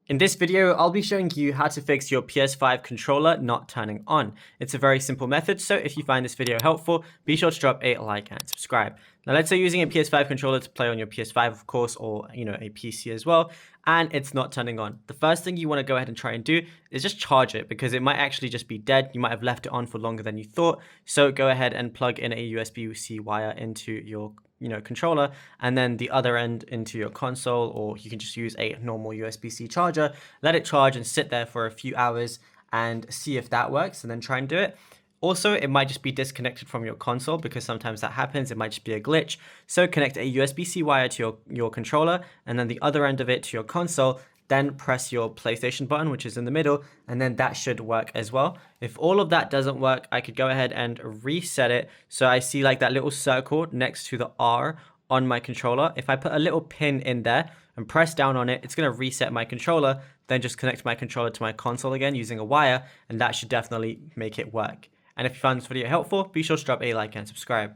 In this video, I'll be showing you how to fix your PS5 controller not turning on. It's a very simple method, so if you find this video helpful, be sure to drop a like and subscribe. Now, let's say you're using a PS5 controller to play on your PS5, of course, or a PC as well, and it's not turning on. The first thing you want to go ahead and try and do is just charge it, because it might actually just be dead. You might have left it on for longer than you thought. So go ahead and plug in a USB-C wire into your controller, and then the other end into your console, or you can just use a normal USB-C charger. Let it charge and sit there for a few hours and see if that works, and then try and do it. Also, it might just be disconnected from your console, because sometimes that happens. It might just be a glitch. So connect a USB-C wire to your controller, and then the other end of it to your console. Then press your PlayStation button, which is in the middle, and then that should work as well. If all of that doesn't work, I could go ahead and reset it. So I see like that little circle next to the R on my controller. If I put a little pin in there and press down on it, it's going to reset my controller. Then just connect my controller to my console again using a wire, and that should definitely make it work. And if you found this video helpful, be sure to drop a like and subscribe.